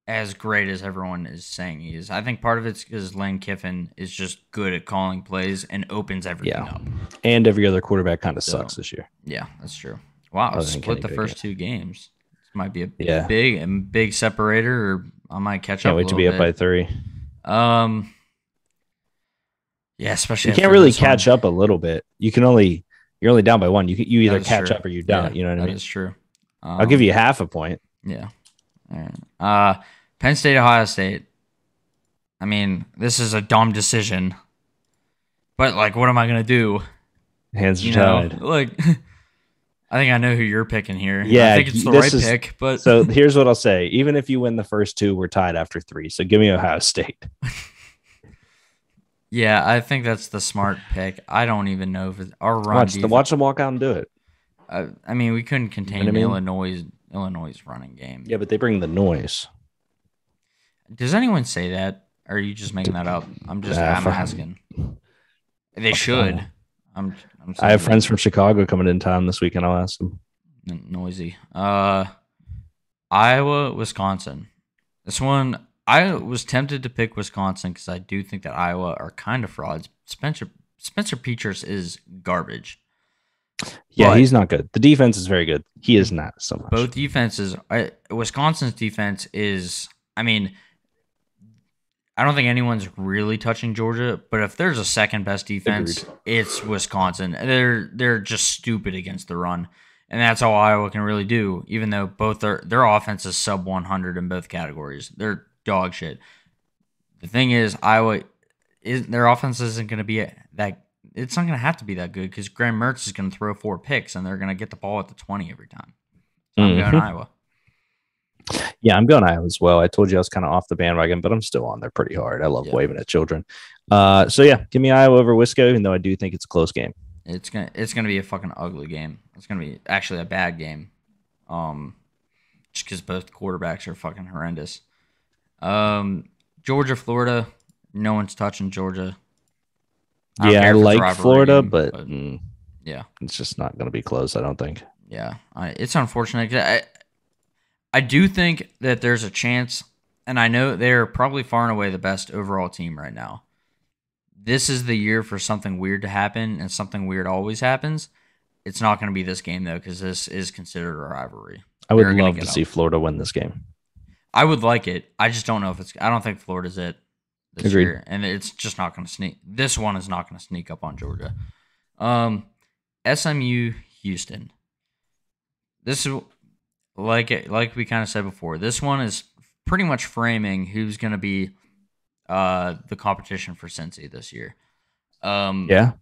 as great as everyone is saying he is. I think part of it's because Lane Kiffin is just good at calling plays and opens everything up. And every other quarterback kind of So, sucks this year. Yeah, that's true. Wow, Other than split Kenny the first Pickett. 2 games. This might be a Yeah. big separator, or I might catch Can't up. wait to be up by 3. Yeah, especially You can't after really this catch one. up a little bit. You're only down by 1. You either That is catch true. up or you don't. Yeah, You know what I mean? That is true. I'll give you half a point. Yeah. All right. Penn State, Ohio State. I mean, this is a dumb decision, but like, what am I gonna do? Hands are tied. Like, I think I know who you're picking here. Yeah, I think it's the right pick. But so here's what I'll say: even if you win the first 2, we're tied after 3. So give me Ohio State. Yeah, I think that's the smart pick. I don't even know if it's our run Watch them walk out and do it. I mean, we couldn't contain You know what I mean? Illinois' running game. Yeah, but they bring the noise. Does anyone say that? Or are you just making that up? I'm asking. They should. I'm I have friends from Chicago coming in town this weekend. I'll ask them. Noisy. Iowa, Wisconsin. This one, I was tempted to pick Wisconsin because I do think that Iowa are kind of frauds. Spencer Petras is garbage. Yeah, But he's not good. The defense is very good. He is not so much. both defenses. Wisconsin's defense is. I mean, I don't think anyone's really touching Georgia, but if there's a second best defense, it's Wisconsin. They're just stupid against the run, and that's all Iowa can really do. Even though both their offense is sub 100 in both categories, they're dog shit. The thing is, their offense isn't going to be that. It's not going to have to be that good because Graham Mertz is going to throw 4 picks, and they're going to get the ball at the 20 every time. So I'm going Iowa. Yeah, I'm going Iowa as well. I told you I was kind of off the bandwagon, but I'm still on there pretty hard. I love waving at children. So yeah, give me Iowa over Wisco, even though I do think it's a close game. It's gonna be a fucking ugly game. It's gonna be actually a bad game. Just because both quarterbacks are fucking horrendous. Georgia, Florida. No one's touching Georgia. I like Florida, game, but yeah, it's just not going to be close, I don't think. Yeah, it's unfortunate. I do think that there's a chance, and I know they're probably far and away the best overall team right now. This is the year for something weird to happen, and something weird always happens. It's not going to be this game, though, because this is considered a rivalry. I would love to see Florida win this game. I would like it. I just don't know if it's... I don't think Florida's it this year, and it's just not going to sneak... This one is not going to sneak up on Georgia. SMU, Houston. This is... Like we kind of said before, this one is pretty much framing who's going to be the competition for Cincy this year. SMU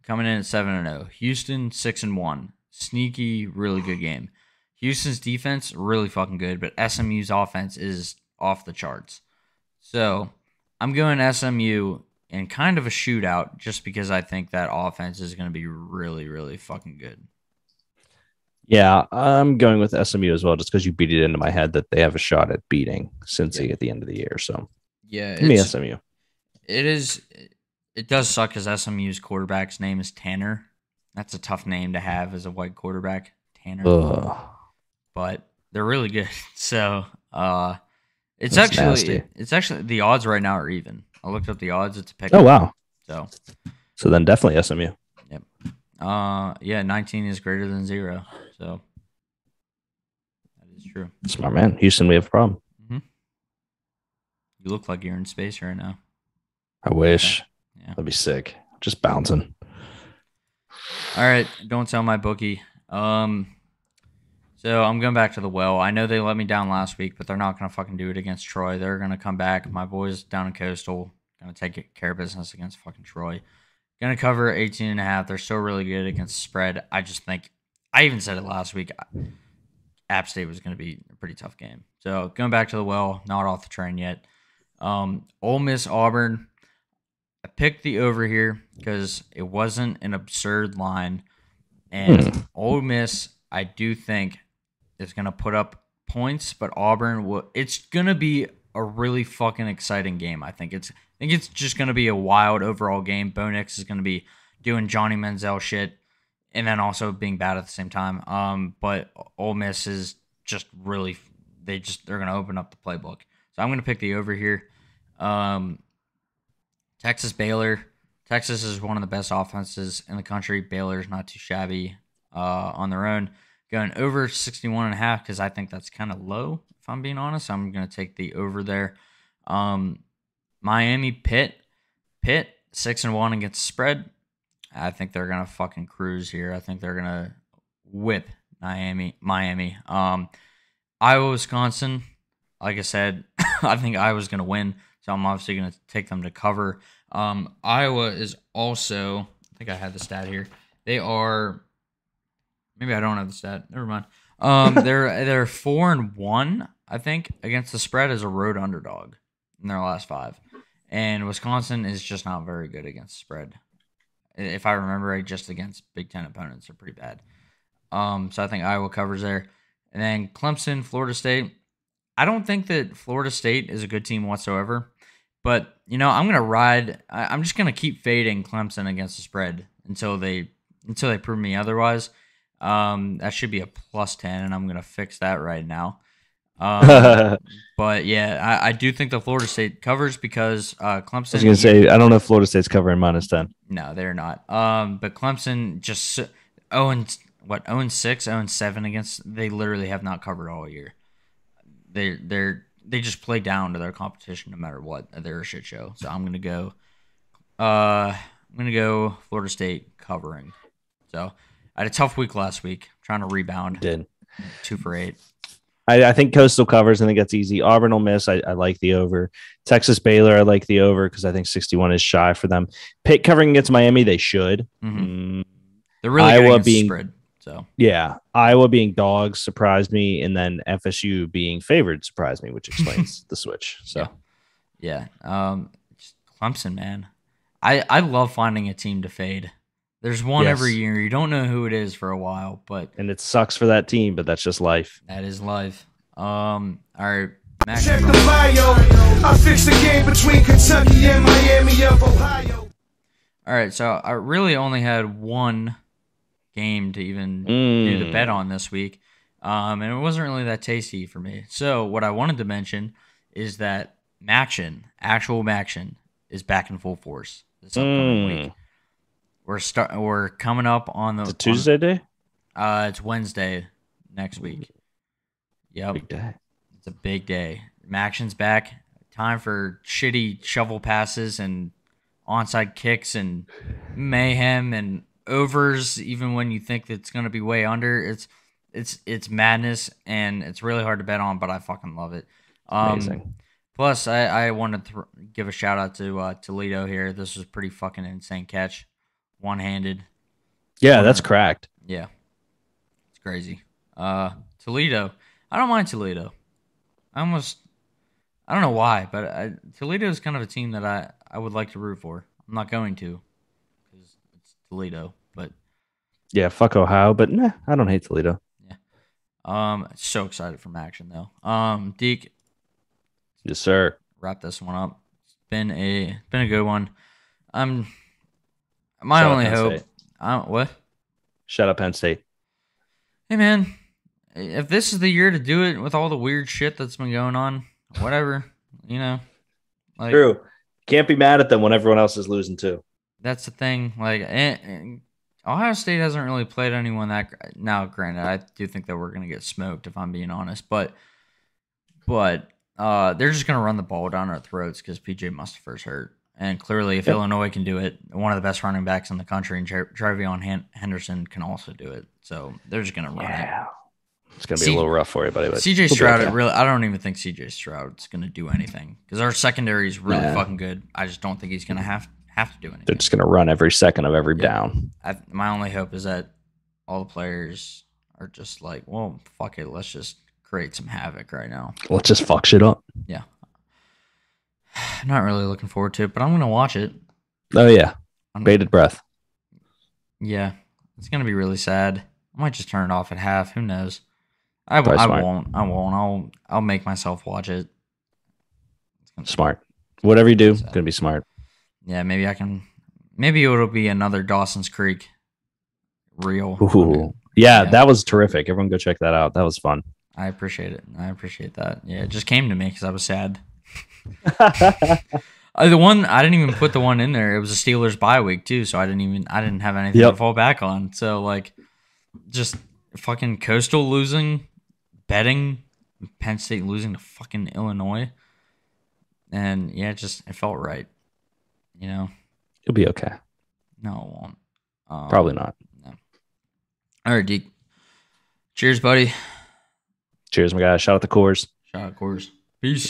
coming in at 7-0. Houston 6-1. Sneaky, really good game. Houston's defense really fucking good, but SMU's offense is off the charts. So I'm going SMU in kind of a shootout, just because I think that offense is going to be really, really fucking good. Yeah, I'm going with SMU as well, just because you beat it into my head that they have a shot at beating Cincy at the end of the year. So yeah, give me SMU. It does suck because SMU's quarterback's name is Tanner. That's a tough name to have as a white quarterback, Tanner. But they're really good. So it's actually the odds right now are even. I looked up the odds. It's a pick. Oh wow. So then definitely SMU. Yep. 19 is greater than 0. So that is true. Smart man. Houston, we have a problem. Mm-hmm. You look like you're in space right now. I wish. Yeah. That'd be sick. Just bouncing. All right. Don't tell my bookie. So I'm going back to the well. I know they let me down last week, but they're not going to fucking do it against Troy. They're going to come back. My boys down in Coastal going to take care of business against fucking Troy. Going to cover 18.5. They're still really good against the spread. I just think, I even said it last week, App State was going to be a pretty tough game. So going back to the well, not off the train yet. Ole Miss, Auburn. I picked the over here because it wasn't an absurd line. And Ole Miss, I do think, is going to put up points, but Auburn it's going to be a really fucking exciting game. I think it's just going to be a wild overall game. Bo Nix is going to be doing Johnny Manziel shit and then also being bad at the same time. But Ole Miss is just really they're gonna open up the playbook. So I'm gonna pick the over here. Texas Baylor. Texas is one of the best offenses in the country. Baylor's not too shabby on their own. Going over 61.5 because I think that's kind of low. If I'm being honest, I'm gonna take the over there. Miami Pitt 6-1 against the spread. I think they're gonna fucking cruise here. I think they're gonna whip Miami. Iowa Wisconsin. Like I said, I think Iowa's gonna win, so I'm obviously gonna take them to cover. Iowa is also. I think I had the stat here. They are. Maybe I don't have the stat. Never mind. They're 4-1. I think against the spread as a road underdog in their last 5. And Wisconsin is just not very good against the spread. If I remember right, just against Big Ten opponents are pretty bad. So I think Iowa covers there. And then Clemson, Florida State. I don't think that Florida State is a good team whatsoever. But, I'm going to ride. I'm just going to keep fading Clemson against the spread until they prove me otherwise. That should be a +10, and I'm going to fix that right now. But yeah, I do think the Florida State covers because Clemson. I was gonna say I don't know if Florida State's covering -10. No, they're not. But Clemson just 0-6, 0-7 against. They literally have not covered all year. They just play down to their competition no matter what. They're a shit show. So I'm gonna go. Florida State covering. So I had a tough week last week, trying to rebound. Did 2 for 8. I think Coastal covers. I think that's easy. Auburn will miss. I like the over. Texas Baylor, I like the over because I think 61 is shy for them. Pitt covering against Miami, they should. Mm-hmm. They're really Iowa good being spread. So yeah, Iowa being dogs surprised me, and then FSU being favored surprised me, which explains the switch. So yeah. Clemson, man, I love finding a team to fade. There's one every year. You don't know who it is for a while, and it sucks for that team, but that's just life. That is life. All right, Max. Check the bio. I fixed the game between Kentucky and Miami of Ohio. All right, so I really only had one game to even do the bet on this week, and it wasn't really that tasty for me. So what I wanted to mention is that actual Maction, is back in full force this upcoming week. We're coming up on the Tuesday day. It's Wednesday next week. Yep, big day. It's a big day. Maction's back. Time for shitty shovel passes and onside kicks and mayhem and overs. Even when you think it's going to be way under, it's madness and it's really hard to bet on. But I fucking love it. Amazing. Plus, I wanted to give a shout out to Toledo here. This was a pretty fucking insane catch. One-handed. Yeah, that's cracked. Yeah. It's crazy. Toledo. I don't mind Toledo. I don't know why, but Toledo is kind of a team that I would like to root for. I'm not going to because it's Toledo, but yeah, fuck Ohio, but nah, I don't hate Toledo. Yeah. So excited for Action though. Deke. Yes, sir. Wrap this one up. It's been a good one. My only hope. What? Shut up, Penn State. Hey, man. If this is the year to do it with all the weird shit that's been going on, whatever, Like, true. Can't be mad at them when everyone else is losing too. That's the thing. Like, Ohio State hasn't really played anyone that. Now, granted, I do think that we're going to get smoked if I'm being honest, but they're just going to run the ball down our throats because PJ Mustipher's hurt. And clearly, if Illinois can do it, one of the best running backs in the country, and Travion Henderson can also do it. So they're just going to run it. It's going to be a little rough for you, buddy. But CJ Stroud, I don't even think CJ Stroud's going to do anything because our secondary is really fucking good. I just don't think he's going to have to do anything. They're just going to run every second of every down. My only hope is that all the players are just like, well, fuck it. Let's just create some havoc right now. Let's just fuck shit up. Yeah. Not really looking forward to it, but I'm going to watch it. Oh, yeah. Bated breath. Yeah. It's going to be really sad. I might just turn it off at half. Who knows? I won't. I'll make myself watch it. Smart. Whatever you do, it's going to be smart. Yeah, maybe it'll be another Dawson's Creek reel. Ooh. Yeah, that was terrific. Everyone go check that out. That was fun. I appreciate it. I appreciate that. Yeah, it just came to me because I was sad. The one I didn't even put the one in there. It was a Steelers bye week too, so I didn't have anything to fall back on. So like, just fucking Coastal losing, betting Penn State losing to fucking Illinois, and yeah, it felt right. You know, You'll be okay. no, it won't. Probably not. No. All right, Deke. Cheers, buddy. Cheers, my guy. Shout out the Coors. Shout out Coors. Peace.